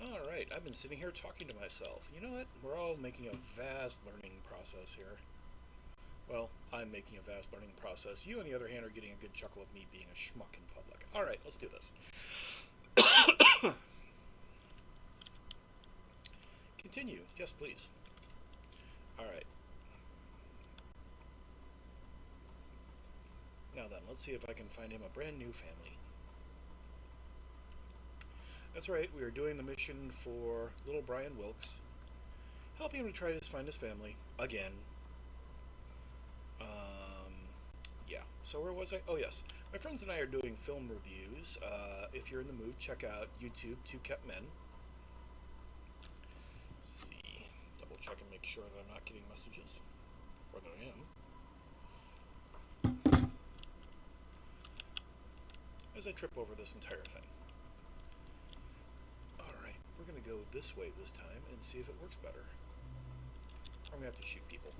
Alright, I've been sitting here talking to myself. You know what? We're all making a vast learning process here. Well, I'm making a vast learning process. You, on the other hand, are getting a good chuckle of me being a schmuck in public. Alright, let's do this. Continue. Yes, please. Alright. Now then, let's see if I can find him a brand new family. That's right, we are doing the mission for little Brian Wilkes, helping him to try to find his family again. Yeah, so where was I? Oh, yes. My friends and I are doing film reviews. If you're in the mood, check out YouTube, Two Kept Men. Let's see. Double check and make sure that I'm not getting messages. Or that I am. As I trip over this entire thing. Alright, we're going to go this way this time and see if it works better. I'm going to have to shoot people.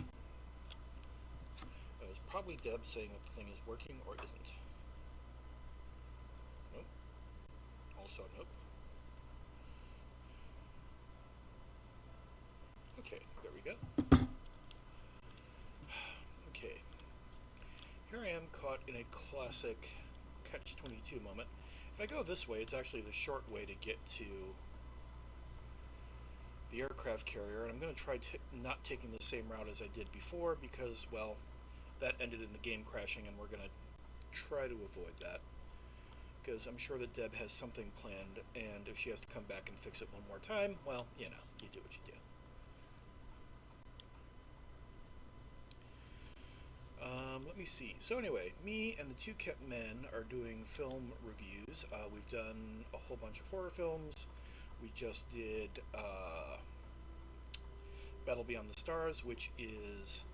That was probably Deb saying that the thing is working or isn't. Nope. Also nope. Okay, there we go. Okay. Here I am caught in a classic catch-22 moment. If I go this way, it's actually the short way to get to the aircraft carrier, and I'm going to try not taking the same route as I did before because, well, that ended in the game crashing, and we're going to try to avoid that because I'm sure that Deb has something planned, and if she has to come back and fix it one more time, well, you know, you do what you do. Let me see. So anyway, me and the Two Kept Men are doing film reviews. We've done a whole bunch of horror films. We just did Battle Beyond the Stars, which is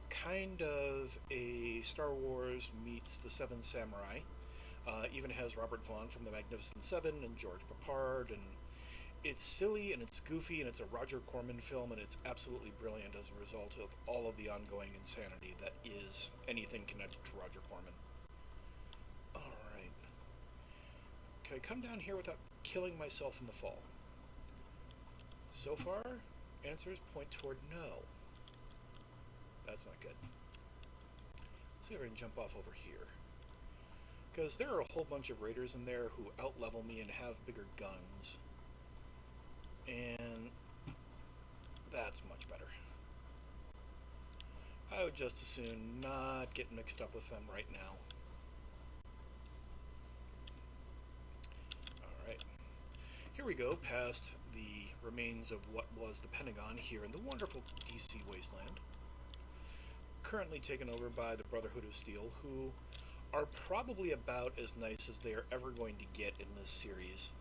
kind of a Star Wars meets The Seven Samurai. Even has Robert Vaughn from The Magnificent Seven and George Papard, and it's silly and it's goofy and it's a Roger Corman film, and it's absolutely brilliant as a result of all of the ongoing insanity that is anything connected to Roger Corman. Alright. Can I come down here without killing myself in the fall? So far, answers point toward no. That's not good. Let's see if I can jump off over here. Because there are a whole bunch of raiders in there who outlevel me and have bigger guns. And that's much better. I would just as soon not get mixed up with them right now. Alright. Here we go, past the remains of what was the Pentagon here in the wonderful DC wasteland. Currently taken over by the Brotherhood of Steel, who are probably about as nice as they are ever going to get in this series.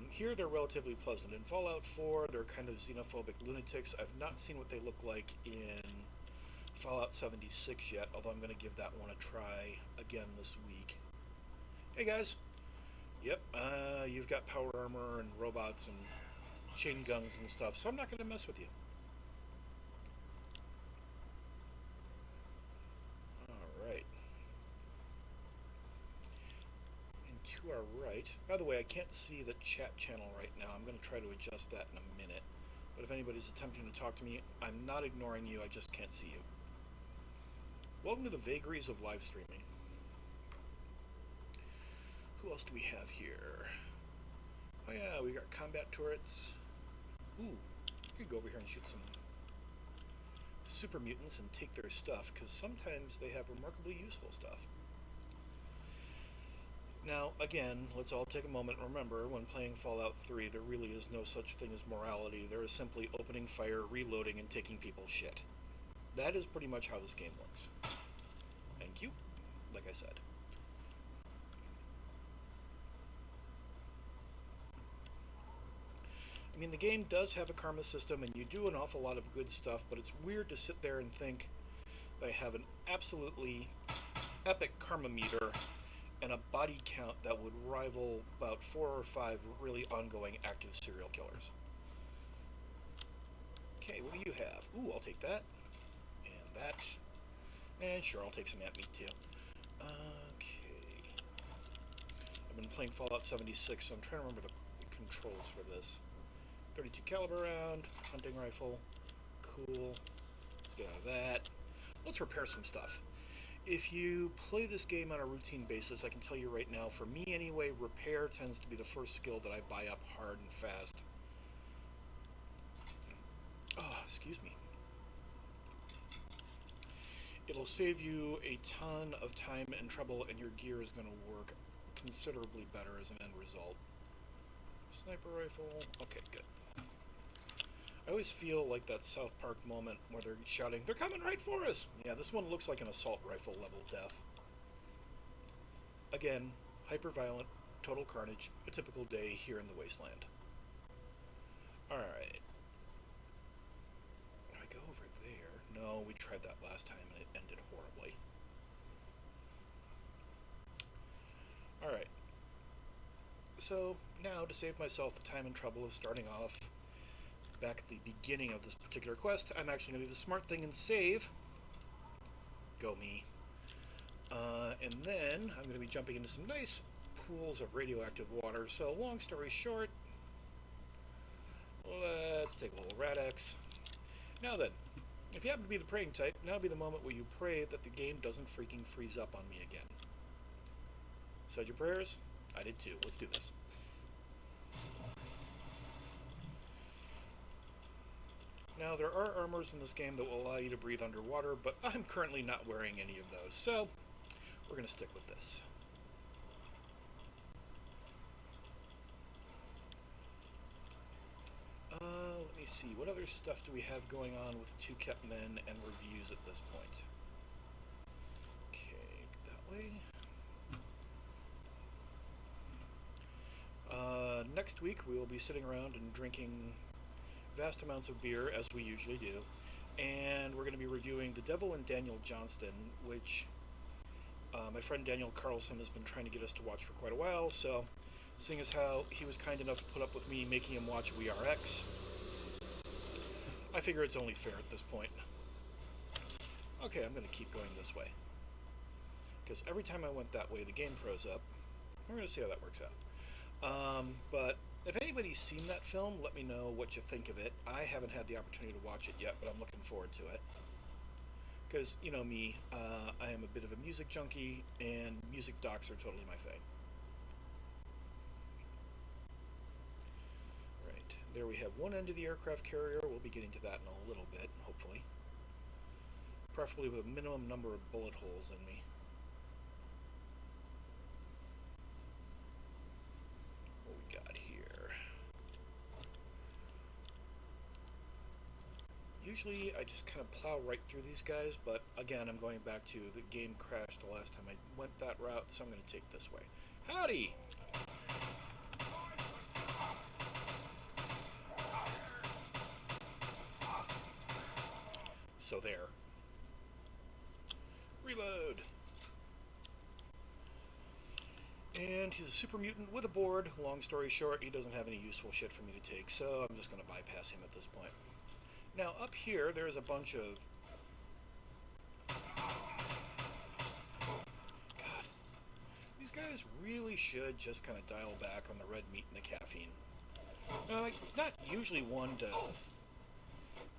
Here they're relatively pleasant. In Fallout 4, they're kind of xenophobic lunatics. I've not seen what they look like in Fallout 76 yet, although I'm going to give that one a try again this week. Hey guys! Yep, you've got power armor and robots and chain guns and stuff, so I'm not going to mess with you. To our right. By the way, I can't see the chat channel right now. I'm going to try to adjust that in a minute. But if anybody's attempting to talk to me, I'm not ignoring you, I just can't see you. Welcome to the vagaries of live streaming. Who else do we have here? Oh yeah, we got combat turrets. Ooh, we could go over here and shoot some super mutants and take their stuff, because sometimes they have remarkably useful stuff. Now, again, let's all take a moment and remember, when playing Fallout 3, there really is no such thing as morality. There is simply opening fire, reloading, and taking people's shit. That is pretty much how this game works. Thank you, like I said. I mean, the game does have a karma system, and you do an awful lot of good stuff, but it's weird to sit there and think that I have an absolutely epic karma meter and a body count that would rival about 4 or 5 really ongoing active serial killers. Okay, what do you have? Ooh, I'll take that. And that. And sure, I'll take some ant meat too. Okay. I've been playing Fallout 76, so I'm trying to remember the controls for this. 32 caliber round, hunting rifle, cool. Let's get out of that. Let's repair some stuff. If you play this game on a routine basis, I can tell you right now, for me anyway, repair tends to be the first skill that I buy up hard and fast. Oh, excuse me. It'll save you a ton of time and trouble, and your gear is going to work considerably better as an end result. Sniper rifle. Okay, good. I always feel like that South Park moment where they're shouting, "They're coming right for us!" Yeah, this one looks like an assault rifle level death. Again, hyper-violent, total carnage, a typical day here in the wasteland. Alright. Do I go over there? No, we tried that last time and it ended horribly. Alright. So, now, to save myself the time and trouble of starting off back at the beginning of this particular quest, I'm actually going to do the smart thing and save. Go me. And then I'm going to be jumping into some nice pools of radioactive water. So long story short, let's take a little Rad-X. Now then, if you happen to be the praying type, now would be the moment where you pray that the game doesn't freaking freeze up on me again. Said your prayers? I did too. Let's do this. Now, there are armors in this game that will allow you to breathe underwater, but I'm currently not wearing any of those, so we're going to stick with this. Let me see. What other stuff do we have going on with Two Kept Men and reviews at this point? Okay, that way. Next week, we will be sitting around and drinking vast amounts of beer, as we usually do, and we're going to be reviewing The Devil and Daniel Johnston, which my friend Daniel Carlson has been trying to get us to watch for quite a while, so seeing as how he was kind enough to put up with me making him watch WeRX, I figure it's only fair at this point. Okay, I'm going to keep going this way, because every time I went that way, the game froze up. We're going to see how that works out. But if anybody's seen that film, let me know what you think of it. I haven't had the opportunity to watch it yet, but I'm looking forward to it. Because, you know me, I am a bit of a music junkie, and music docs are totally my thing. Right, there we have one end of the aircraft carrier. We'll be getting to that in a little bit, hopefully. Preferably with a minimum number of bullet holes in me. What we got here? Usually I just kind of plow right through these guys, but again, I'm going back to the game crashed the last time I went that route, so I'm going to take this way. Howdy! So there. Reload! And he's a super mutant with a board. Long story short, he doesn't have any useful shit for me to take, so I'm just going to bypass him at this point. Now, up here, there's a bunch of... God. These guys really should just kind of dial back on the red meat and the caffeine. Now, like, not usually one to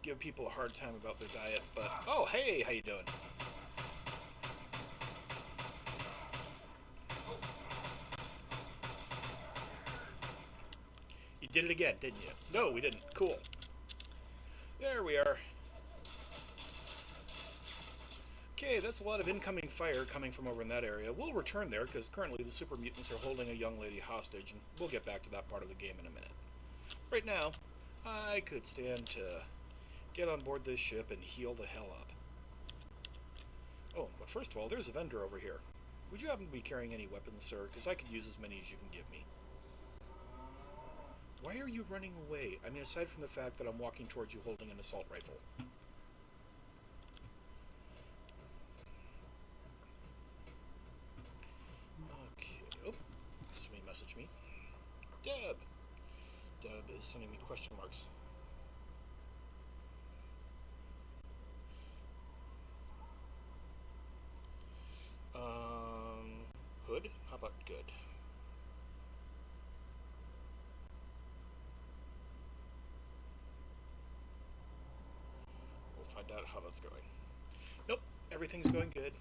give people a hard time about their diet, but... Oh, hey! How you doing? You did it again, didn't you? No, we didn't. Cool. There we are. Okay, that's a lot of incoming fire coming from over in that area. We'll return there, because currently the super mutants are holding a young lady hostage, and we'll get back to that part of the game in a minute. Right now, I could stand to get on board this ship and heal the hell up. Oh, but first of all, there's a vendor over here. Would you happen to be carrying any weapons, sir? Because I could use as many as you can give me. Why are you running away? I mean, aside from the fact that I'm walking towards you holding an assault rifle. Okay. Oh, somebody messaged me. Deb! Deb is sending me question marks. Hood? How about good? find out how that's going. Nope, everything's going good.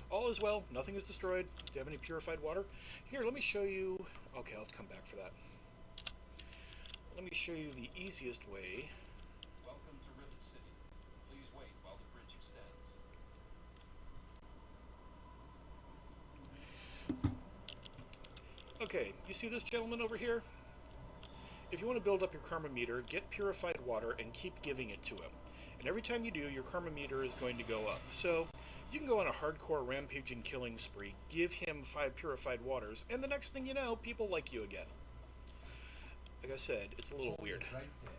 All is well, nothing is destroyed. Do you have any purified water? Here, let me show you. Okay, I'll have to come back for that. Let me show you the easiest way. Welcome to Rivet City. Please wait while the bridge extends. Okay, you see this gentleman over here? If you want to build up your karma meter, get purified water and keep giving it to him. And every time you do, your karma meter is going to go up. So you can go on a hardcore rampaging killing spree, give him 5 purified waters, and the next thing you know, people like you again. Like I said, it's a little weird. Right there.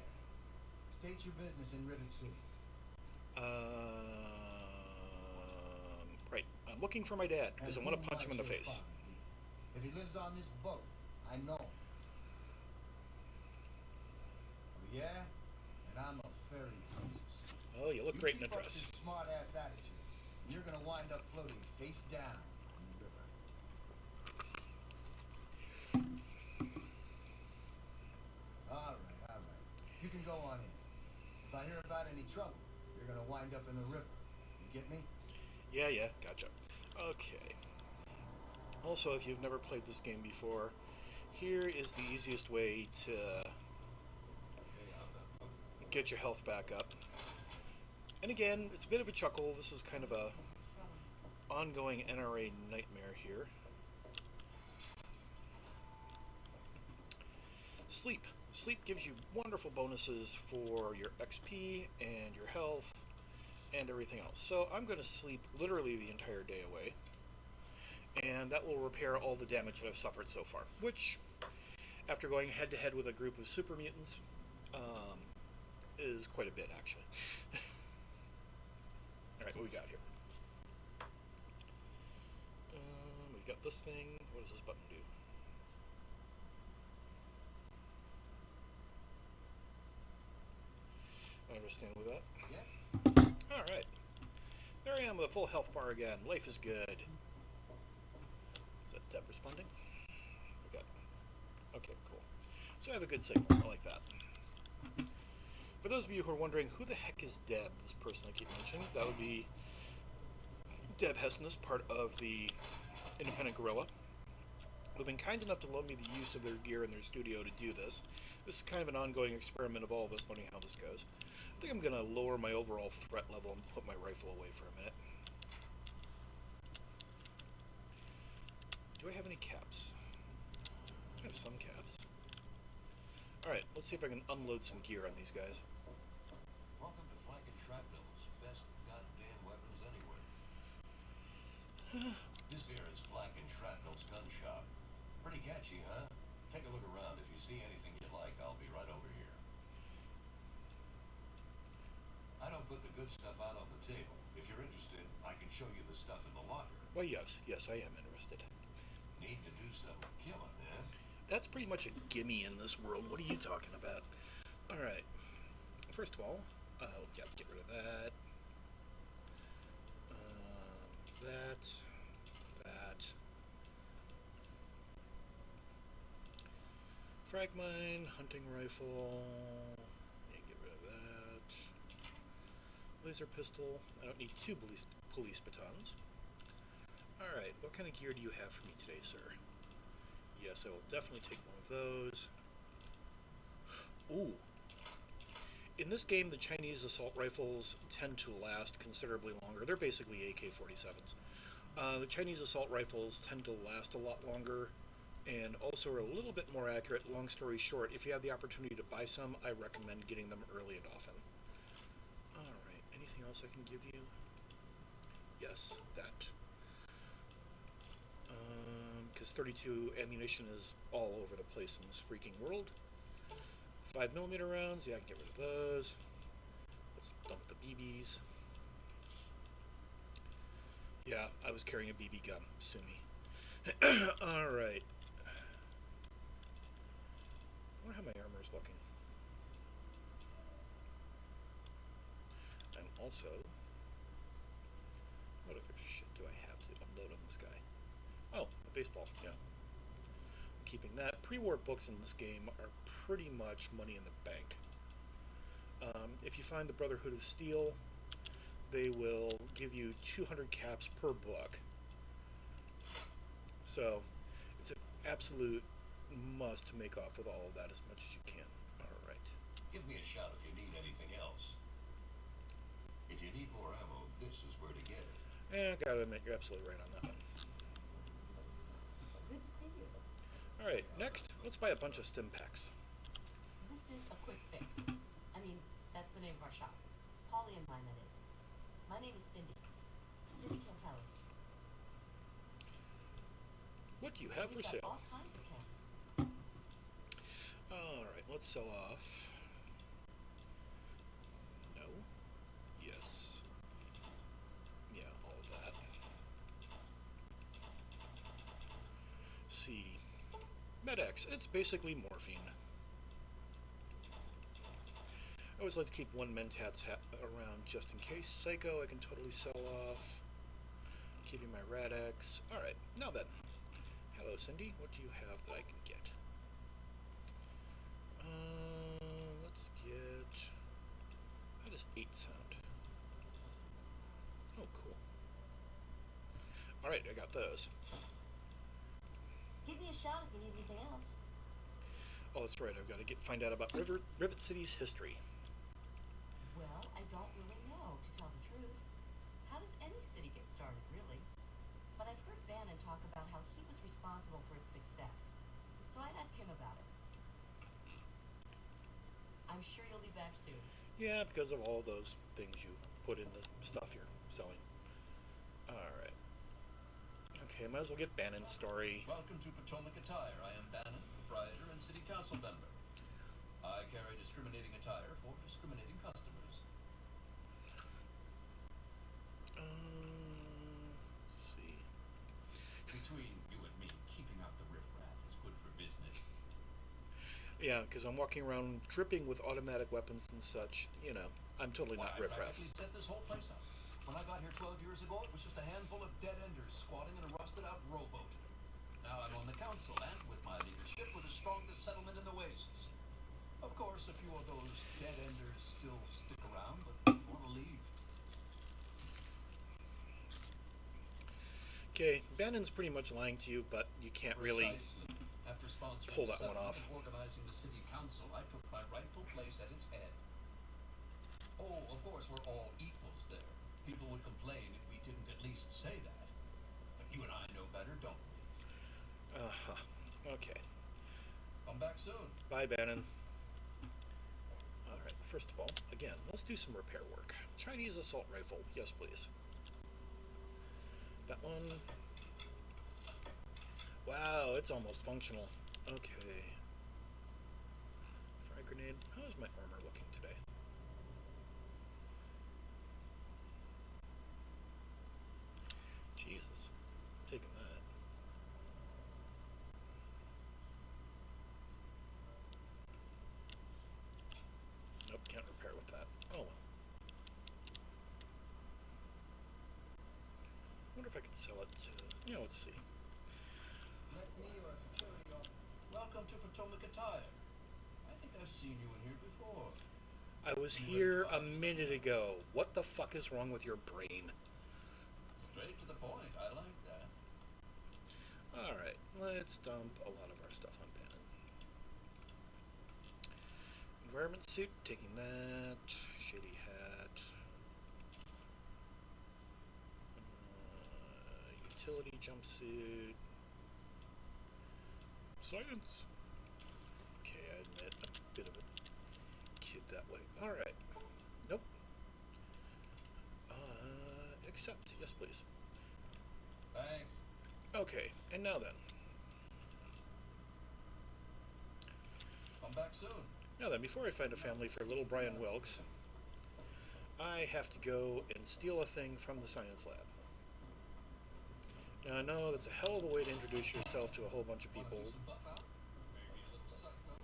State your business in Rivet City. Right. I'm looking for my dad because I want to punch him in the face. If he lives on this boat, I know. Oh, yeah? And I'm a fairy princess. Oh, you look great in a dress. Smart ass attitude. You're gonna wind up floating face down in the river. All right. You can go on in. If I hear about any trouble, you're gonna wind up in the river. You get me? Yeah, gotcha. Okay. Also, if you've never played this game before, here is the easiest way to get your health back up. And again, it's a bit of a chuckle. This is kind of a ongoing NRA nightmare here. Sleep. Sleep gives you wonderful bonuses for your XP and your health and everything else. So I'm going to sleep literally the entire day away. And that will repair all the damage that I've suffered so far, which, after going head-to-head with a group of super mutants, is quite a bit, actually. Alright, what we got here? We got this thing. What does this button do? I understand with that. Yeah. Alright. There I am with a full health bar again. Life is good. Is that Deb responding? We got. Okay, cool. So I have a good signal. I like that. For those of you who are wondering, who the heck is Deb, this person I keep mentioning? That would be Deb Hessness, part of the Independent Guerrilla, who've been kind enough to loan me the use of their gear in their studio to do this. This is kind of an ongoing experiment of all of us learning how this goes. I think I'm going to lower my overall threat level and put my rifle away for a minute. Do I have any caps? I have some caps. Alright, let's see if I can unload some gear on these guys. Welcome to Flak and Shrapnel's best goddamn weapons anywhere. This here is Flak and Shrapnel's gun shop. Pretty catchy, huh? Take a look around. If you see anything you like, I'll be right over here. I don't put the good stuff out on the table. If you're interested, I can show you the stuff in the locker. Well, yes, I am interested. Need to do some killing, eh? That's pretty much a gimme in this world. What are you talking about? Alright. First of all, yeah, get rid of that. That. Frag mine, hunting rifle. Yeah, get rid of that. Laser pistol. I don't need 2 police batons. Alright, what kind of gear do you have for me today, sir? Yes, I will definitely take one of those. Ooh. In this game, the Chinese assault rifles tend to last considerably longer. They're basically AK-47s. The Chinese assault rifles tend to last a lot longer and also are a little bit more accurate. Long story short, if you have the opportunity to buy some, I recommend getting them early and often. Alright, anything else I can give you? Yes, that. Because 32 ammunition is all over the place in this freaking world. 5mm rounds, yeah, I can get rid of those. Let's dump the BBs. Yeah, I was carrying a BB gun, sue me. Alright. I wonder how my armor is looking. And also, what other shit do I have to upload on this guy? Oh, a baseball, yeah. Keeping that. Pre-war books in this game are pretty much money in the bank. If you find the Brotherhood of Steel, they will give you 200 caps per book. So it's an absolute must to make off with all of that as much as you can. Alright. Give me a shout if you need anything else. If you need more ammo, this is where to get it. I gotta admit, you're absolutely right on that one. Good to see you. Alright, next, let's buy a bunch of stim packs. This is a quick fix. I mean, that's the name of our shop. Polly and mine, that is. My name is Cindy. Cindy Cantelli. What do you have for We've got sale? all kinds of camps. Alright, let's sell off. No. Yes. Yeah, all of that. C. Med-X. It's basically morphine. I always like to keep one Mentats hat around just in case. Psycho, I can totally sell off. Keeping my Rad-X. Alright, now then. Hello, Cindy. What do you have that I can get? Let's get... How does 8 sound? Oh, cool. Alright, I got those. Give me a shout if you need anything else. Oh, that's right. I've got to find out about Rivet City's history. Well, I don't really know, to tell the truth. How does any city get started, really? But I've heard Bannon talk about how he was responsible for its success. So I'd ask him about it. I'm sure you'll be back soon. Yeah, because of all those things you put in the stuff you're selling. Alright. Okay, might as well get Bannon's story. Welcome to Potomac Attire. I am Bannon, proprietor and city council member. I carry discriminating attire for discriminating customers. Let's see. Between you and me, keeping out the riffraff is good for business. Yeah, because I'm walking around dripping with automatic weapons and such. You know, I'm totally not I riffraff. practically set this whole place up. When I got here 12 years ago, it was just a handful of dead-enders squatting in a rusted-out rowboat. Now I'm on the council, and with my leadership, we're the strongest settlement in the wastes. Of course, a few of those dead-enders still stick around, but want to leave. Okay, Bannon's pretty much lying to you, but you can't really Precisely. After sponsoring pull the that one settlement off. and organizing the city council, I took my rightful place at its head. Oh, of course, we're all equals there. People would complain if we didn't at least say that. But you and I know better, don't we? Uh-huh. Okay. Come back soon. Bye, Bannon. Alright, first of all, again, let's do some repair work. Chinese assault rifle. Yes, please. That one. Wow, it's almost functional. Okay. Frag grenade. How is my armor looking today? Jesus. Taking that. Nope, can't repair with that. Oh well. Wonder if I could sell it to... Yeah, let's see. Let me or security officer. Welcome to Potomac Attire. I think I've seen you in here before. I was here a minute ago. What the fuck is wrong with your brain? Straight to the point. I like that. Alright, let's dump a lot of our stuff on Bannon. Environment suit, taking that. Shady hat. Utility jumpsuit. Science. Okay, I admit I'm a bit of a kid that way. Alright. Nope. Accept. Yes, please. Thanks. Okay, and now then. Come back soon. Now then, before I find a family for little Brian Wilkes, I have to go and steal a thing from the science lab. Now I know that's a hell of a way to introduce yourself to a whole bunch of people. Wanna do some buff out? Maybe a little psycho.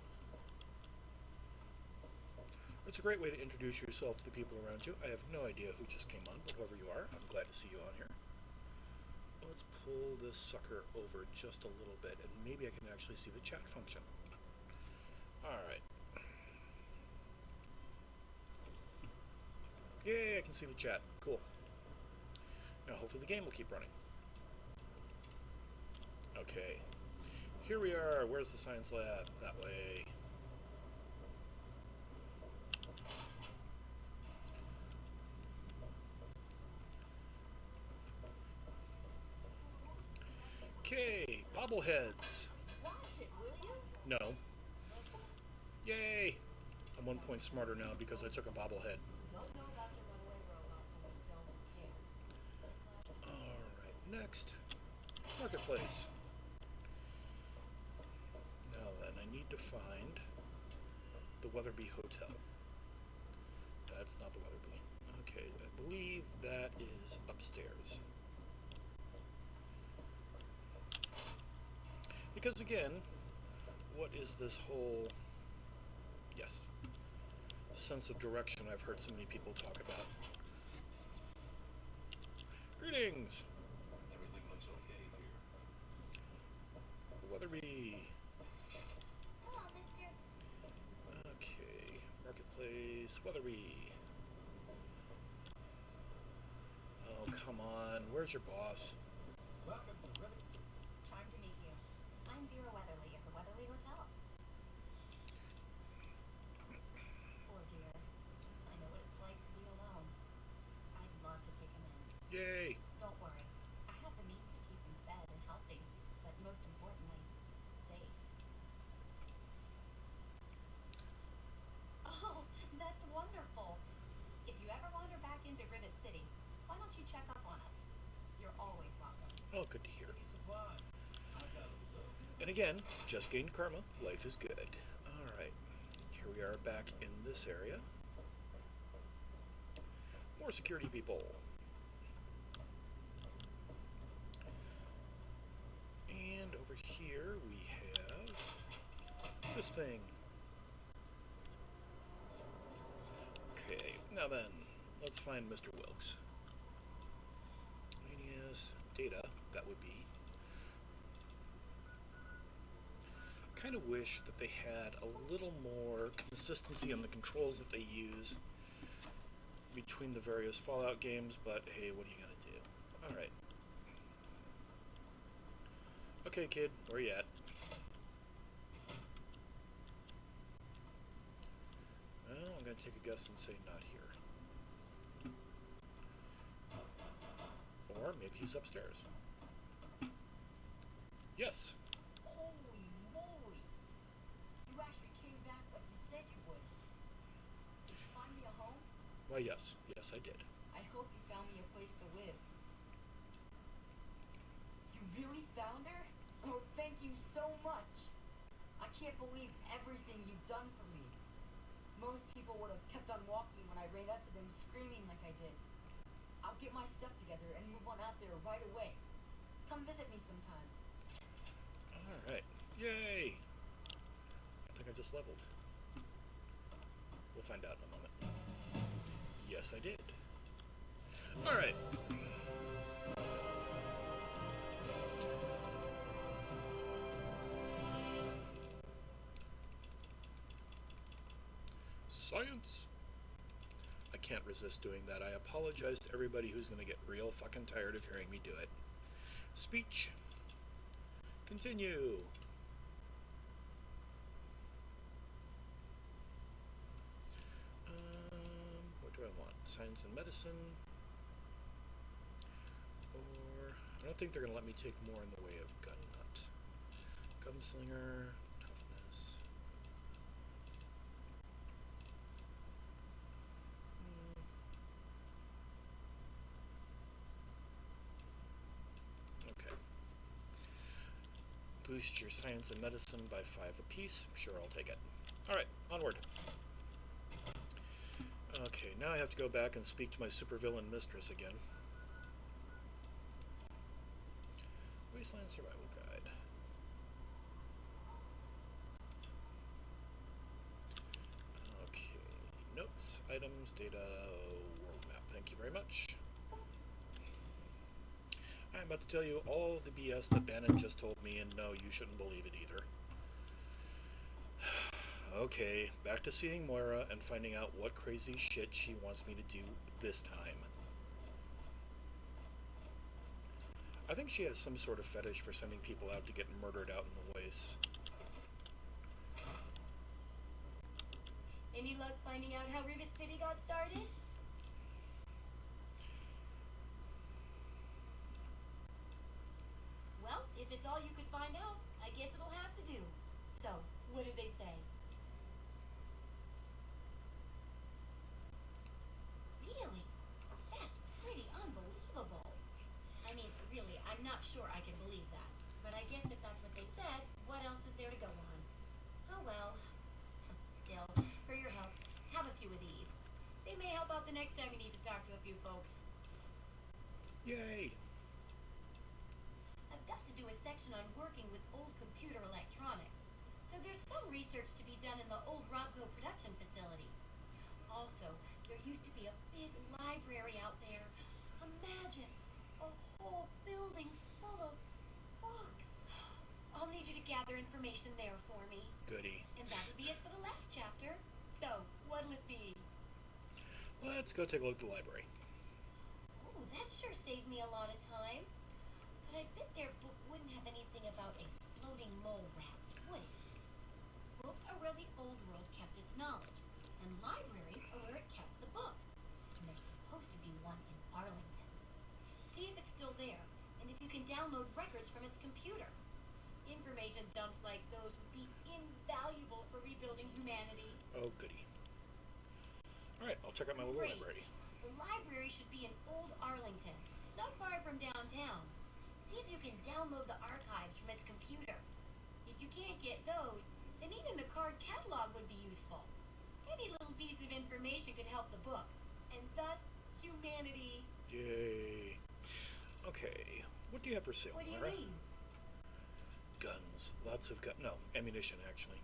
It's a great way to introduce yourself to the people around you. I have no idea who just came on, but whoever you are, I'm glad to see you on here. Let's pull this sucker over just a little bit, and maybe I can actually see the chat function. Alright. Yay, I can see the chat. Cool. Now, hopefully the game will keep running. Okay. Here we are. Where's the science lab? That way. Okay, bobbleheads. Watch it, will you? No. Yay! I'm 1 point smarter now because I took a bobblehead. Don't know about your runaway robot, and we don't care. Alright, next. Marketplace. Now then, I need to find the Weatherby Hotel. That's not the Weatherby. Okay, I believe that is upstairs. Because again, what is this whole, yes, sense of direction I've heard so many people talk about? Greetings! Everything looks okay here. Weatherby. Hello, mister. Okay, Marketplace, Weatherby. Oh, come on, where's your boss? Welcome to Rivet City. Charmed to meet you. I'm Vera Weatherly at the Weatherly Hotel. Poor dear. I know what it's like to be alone. I'd love to take him in. Yay! Don't worry. I have the means to keep him fed and healthy, but most importantly, safe. Oh, that's wonderful. If you ever wander back into Rivet City, why don't you check up on us? You're always welcome. Oh, good to hear. Supply. I've got a little bit of And again, just gained karma. Life is good. Alright, here we are back in this area. More security people. And over here we have this thing. Okay, now then, let's find Mr. Wilkes. Miscellaneous data, that would be. Kind of wish that they had a little more consistency on the controls that they use between the various Fallout games, but hey, what are you gonna do? Alright. Okay, kid, where you at? Well, I'm gonna take a guess and say not here. Or maybe he's upstairs. Yes. Holy moly! You actually came back like you said you would. Did you find me a home? Why, yes. Yes, I did. I hope you found me a place to live. You really found her? Oh, thank you so much. I can't believe everything you've done for me. Most people would have kept on walking when I ran up to them screaming like I did. I'll get my stuff together and move on out there right away. Come visit me sometime. Alright. Yay! I think I just leveled. We'll find out in a moment. Yes, I did. Alright. Science! I can't resist doing that. I apologize to everybody who's going to get real fucking tired of hearing me do it. Speech. Continue. What do I want? Science and medicine. Or I don't think they're going to let me take more in the way of gun nut. Gunslinger, toughness. Okay. Boost your science and medicine by 5 apiece. Sure, I'll take it. Alright, onward. Okay, now I have to go back and speak to my supervillain mistress again. Wasteland Survival Guide. Okay, notes, items, data, world map. Thank you very much. I'm about to tell you all the BS that Bannon just told me, and no, you shouldn't believe it either. Okay, back to seeing Moira and finding out what crazy shit she wants me to do this time. I think she has some sort of fetish for sending people out to get murdered out in the wastes. Any luck finding out how Rivet City got started? Well, if it's all you could find out, I guess it'll have to do. So, what did they say? Really? That's pretty unbelievable. I mean, really, I'm not sure I can believe that. But I guess if that's what they said, what else is there to go on? Oh well. Still, for your help, have a few of these. They may help out the next time you need to talk to a few folks. Yay! I've got to do a section on working with old computer electronics. So there's some research to be done in the old Robco production facility. Also, there used to be a big library out there. Imagine a whole building full of books. I'll need you to gather information there for me. Goody. And that'll be it for the last chapter. So, what'll it be? Let's go take a look at the library. Oh, that sure saved me a lot of time. But I bet their book wouldn't have anything about exploding mole rats, would it? Books are where the old world kept its knowledge, and libraries are where it kept the books. And there's supposed to be one in Arlington. See if it's still there, and if you can download records from its computer. Information dumps like those would be invaluable for rebuilding humanity. Oh, goody. Alright, I'll check out my little Great. library. The library should be in Old Arlington, not far from downtown. See if you can download the archives from its computer. If you can't get those, then even the card catalog would be useful. Any little piece of information could help the book, and thus humanity. Yay. Okay, what do you have for sale, What do you Moira? mean? Guns. Lots of ammunition, actually.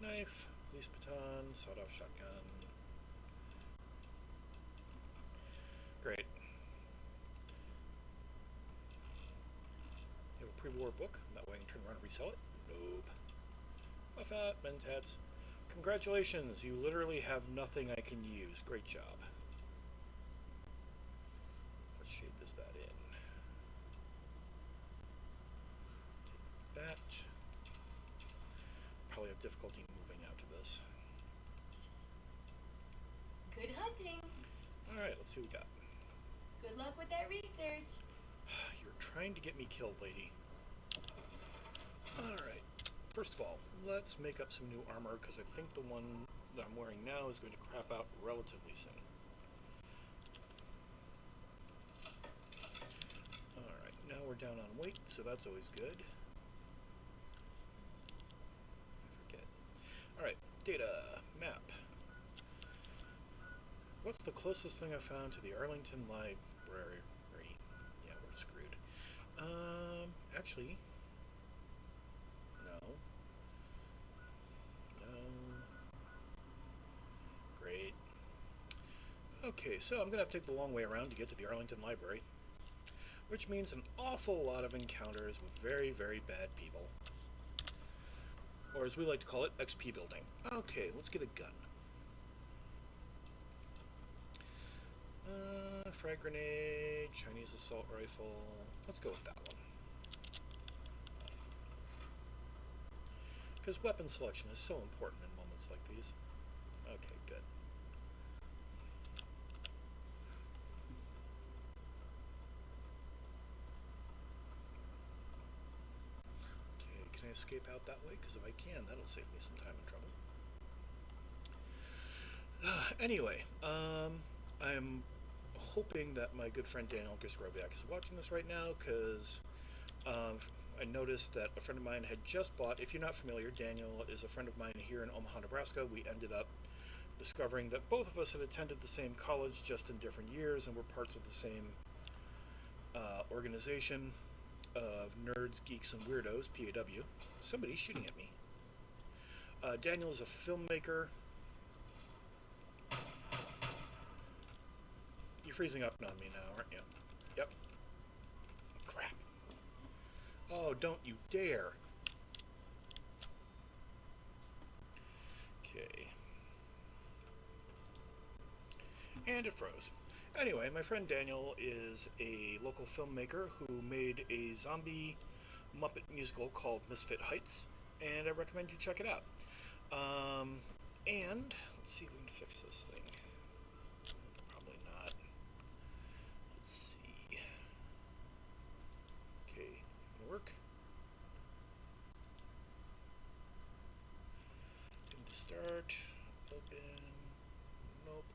Knife, police baton, sawed-off shotgun. Great. You have a pre-war book? That way I can turn around and resell it? Nope. Buff out, men's hats. Congratulations, you literally have nothing I can use. Great job. What shade is that in? Take that. Probably have difficulty moving out of this. Good hunting. Alright, let's see what we got. Good luck with that research. You're trying to get me killed, lady. Alright. First of all, let's make up some new armor, because I think the one that I'm wearing now is going to crap out relatively soon. Alright, now we're down on weight, so that's always good. I forget. Alright, data, map. What's the closest thing I found to the Arlington Library? Yeah, we're screwed. Actually, no. Great. Okay, so I'm going to have to take the long way around to get to the Arlington Library, which means an awful lot of encounters with very, very bad people. Or as we like to call it, XP building. Okay, let's get a gun. Frag grenade, Chinese assault rifle. Let's go with that one. Because weapon selection is so important in moments like these. Okay, good. Okay, can I escape out that way? Because if I can, that'll save me some time and trouble. Anyway, I'm hoping that my good friend Daniel Gisgrobiak is watching this right now, because I noticed that a friend of mine had just bought, if you're not familiar, Daniel is a friend of mine here in Omaha, Nebraska. We ended up discovering that both of us had attended the same college, just in different years, and were parts of the same organization of Nerds, Geeks, and Weirdos, PAW. Somebody's shooting at me. Daniel is a filmmaker. You're freezing up on me now, aren't you? Yep. Crap. Oh, don't you dare. And it froze. Anyway, my friend Daniel is a local filmmaker who made a zombie Muppet musical called Misfit Heights, and I recommend you check it out. And let's see if we can fix this thing. Probably not. Let's see. Okay, gonna work. Going to start. Open. Nope.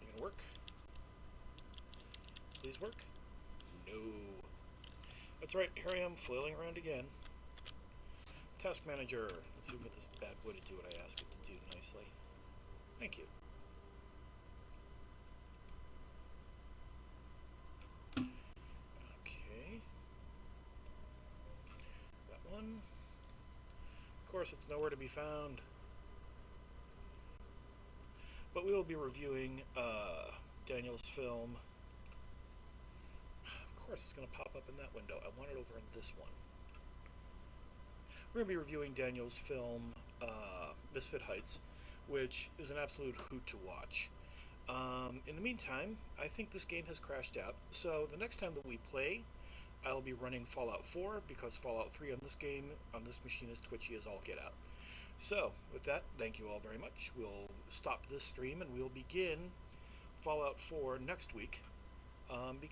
You gonna work? Please work? No. That's right, here I am flailing around again. Task Manager. Let's see what this bad boy to do what I ask it to do nicely. Thank you. Okay. That one. Of course, it's nowhere to be found. But we will be reviewing Daniel's film. Of course, it's going to pop up in that window. I want it over in this one. We're going to be reviewing Daniel's film, Misfit Heights, which is an absolute hoot to watch. In the meantime, I think this game has crashed out, so the next time that we play, I'll be running Fallout 4, because Fallout 3 on this machine is twitchy as all get out. So, with that, thank you all very much. We'll stop this stream and we'll begin Fallout 4 next week,